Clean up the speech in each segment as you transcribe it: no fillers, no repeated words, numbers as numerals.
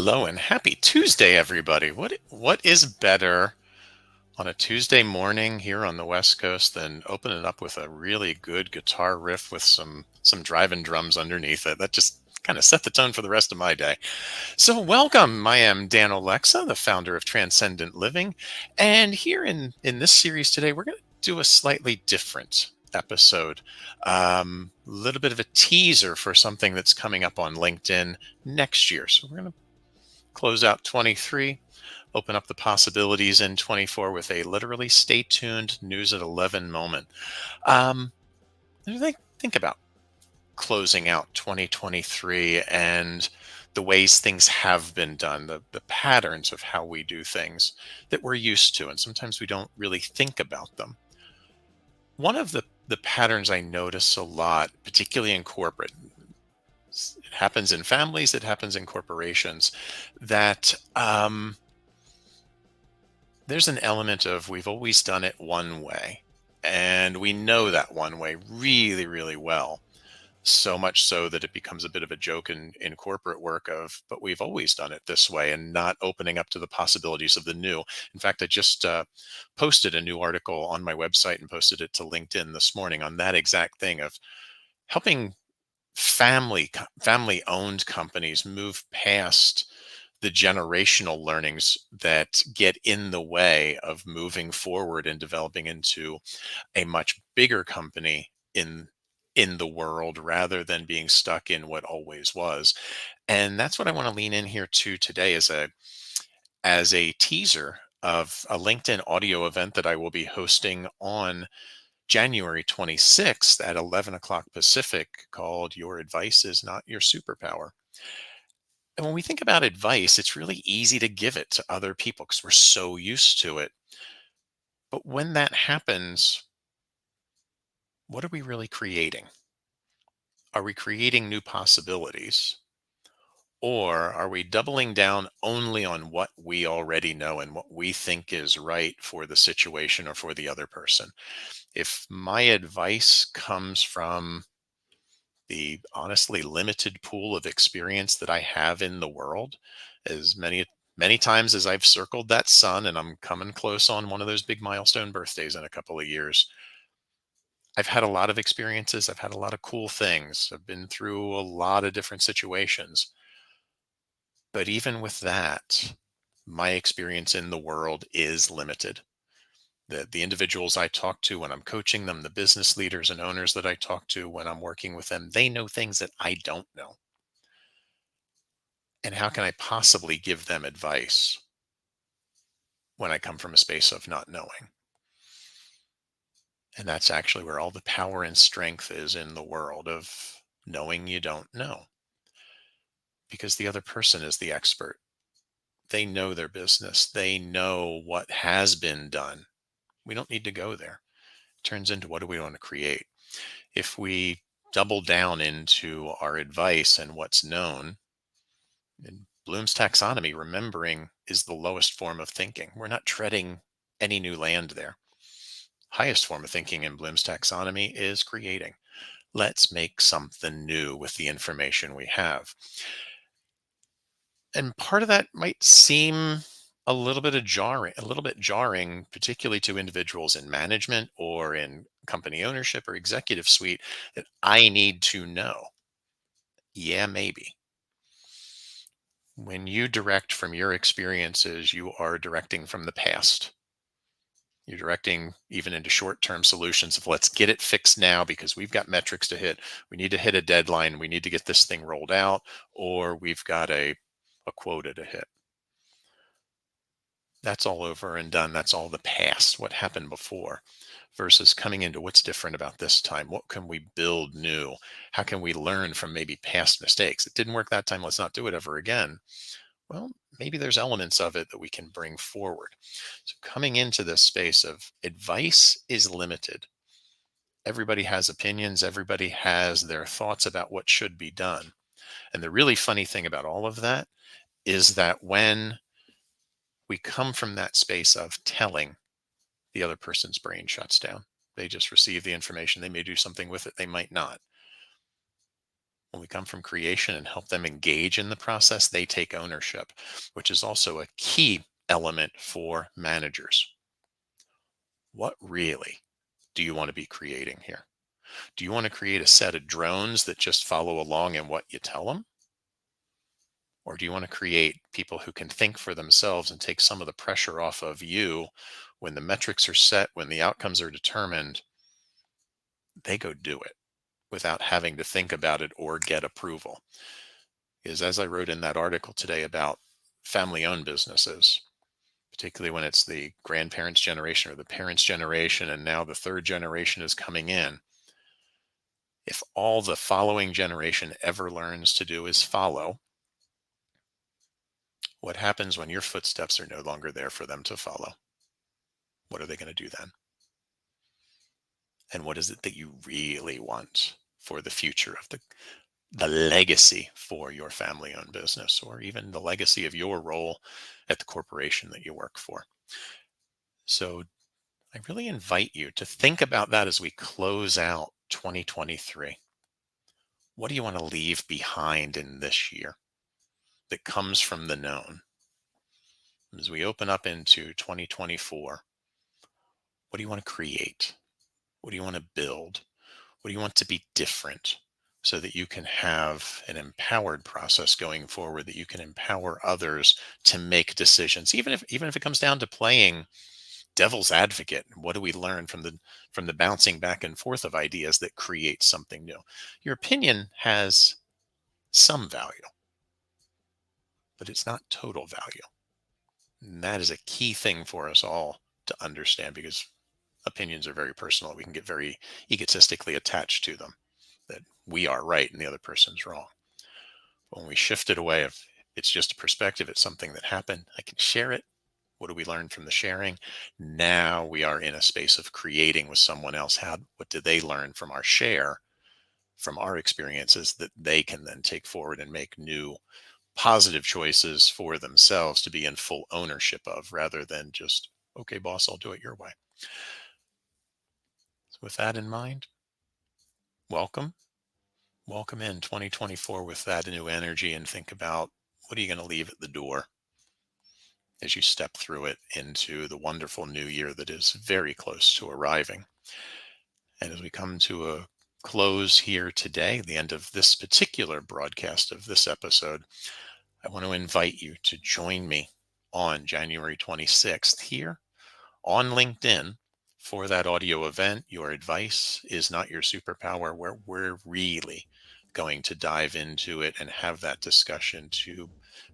Hello and happy Tuesday, everybody. What is better on a Tuesday morning here on the West Coast than opening up with a really good guitar riff with some driving drums underneath it? That just kind of set the tone for the rest of my day. So welcome. I am Dan Olexa, the founder of Transcendent Living, and here in this series today, we're going to do a slightly different episode. A little bit of a teaser for something that's coming up on LinkedIn next year. So we're going to close out 23, open up the possibilities in 24 with a literally stay tuned news at 11 moment. Um, think about closing out 2023 and the ways things have been done, the patterns of how we do things that we're used to. And sometimes we don't really think about them. One of the patterns I notice a lot, particularly in corporate, it happens in families, it happens in corporations, that there's an element of we've always done it one way. And we know that one way really, really well. So much so that it becomes a bit of a joke in corporate work of, but we've always done it this way and not opening up to the possibilities of the new. In fact, I just posted a new article on my website and posted it to LinkedIn this morning on that exact thing of helping family owned companies move past the generational learnings that get in the way of moving forward and developing into a much bigger company in the world rather than being stuck in what always was. And that's what I want to lean in here to today as a teaser of a LinkedIn audio event that I will be hosting on January 26th at 11 o'clock Pacific, called Your Advice is Not Your Superpower. And when we think about advice, it's really easy to give it to other people because we're so used to it. But when that happens, what are we really creating? Are we creating new possibilities? Or are we doubling down only on what we already know and what we think is right for the situation or for the other person? If my advice comes from the honestly limited pool of experience that I have in the world, as many times as I've circled that sun, and I'm coming close on one of those big milestone birthdays in a couple of years. I've had a lot of experiences. I've had a lot of cool things. I've been through a lot of different situations. But even with that, my experience in the world is limited. The individuals I talk to when I'm coaching them, the business leaders and owners that I talk to when I'm working with them, they know things that I don't know. And how can I possibly give them advice when I come from a space of not knowing? And that's actually where all the power and strength is in the world of knowing you don't know, because the other person is the expert. They know their business. They know what has been done. We don't need to go there. It turns into, what do we want to create? If we double down into our advice and what's known, in Bloom's taxonomy, remembering is the lowest form of thinking. We're not treading any new land there. Highest form of thinking in Bloom's taxonomy is creating. Let's make something new with the information we have. And part of that might seem a little bit jarring, particularly to individuals in management or in company ownership or executive suite, that I need to know. Yeah, maybe. When you direct from your experiences, you are directing from the past. You're directing even into short-term solutions of, let's get it fixed now because we've got metrics to hit. We need to hit a deadline. We need to get this thing rolled out, or we've got a quota to hit. That's all over and done. That's all the past, what happened before, versus coming into what's different about this time. What can we build new? How can we learn from maybe past mistakes? It didn't work that time. Let's not do it ever again. Well, maybe there's elements of it that we can bring forward. So coming into this space of advice is limited. Everybody has opinions. Everybody has their thoughts about what should be done. And the really funny thing about all of that is that when we come from that space of telling, the other person's brain shuts down. They just receive the information. They may do something with it. They might not. When we come from creation and help them engage in the process, they take ownership, which is also a key element for managers. What really do you want to be creating here? Do you want to create a set of drones that just follow along in what you tell them? Or do you want to create people who can think for themselves and take some of the pressure off of you when the metrics are set, when the outcomes are determined, they go do it without having to think about it or get approval? Is, as I wrote in that article today about family owned businesses, particularly when it's the grandparents' generation or the parents' generation, and now the third generation is coming in. If all the following generation ever learns to do is follow, what happens when your footsteps are no longer there for them to follow? What are they going to do then? And what is it that you really want for the future of the legacy for your family owned business, or even the legacy of your role at the corporation that you work for? So I really invite you to think about that as we close out 2023. What do you want to leave behind in this year that comes from the known? As we open up into 2024, what do you want to create? What do you want to build? What do you want to be different so that you can have an empowered process going forward, that you can empower others to make decisions, even if it comes down to playing devil's advocate? What do we learn from the bouncing back and forth of ideas that create something new? Your opinion has some value, but it's not total value. And that is a key thing for us all to understand, because opinions are very personal. We can get very egotistically attached to them, that we are right and the other person's wrong. But when we shift it away, if it's just a perspective, it's something that happened, I can share it. What do we learn from the sharing? Now we are in a space of creating with someone else. What did they learn from our share, from our experiences, that they can then take forward and make new positive choices for themselves to be in full ownership of, rather than just, okay, boss, I'll do it your way. So with that in mind, welcome. Welcome in 2024 with that new energy, and think about, what are you going to leave at the door as you step through it into the wonderful new year that is very close to arriving. And as we come to a close here today, the end of this particular broadcast of this episode, I want to invite you to join me on January 26th here on LinkedIn for that audio event. Your advice is not your superpower, where we're really going to dive into it and have that discussion to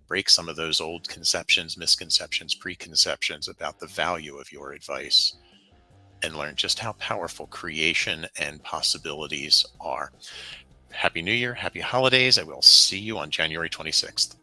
break some of those old conceptions, misconceptions, preconceptions about the value of your advice, and learn just how powerful creation and possibilities are. Happy New Year, happy holidays. I will see you on January 26th.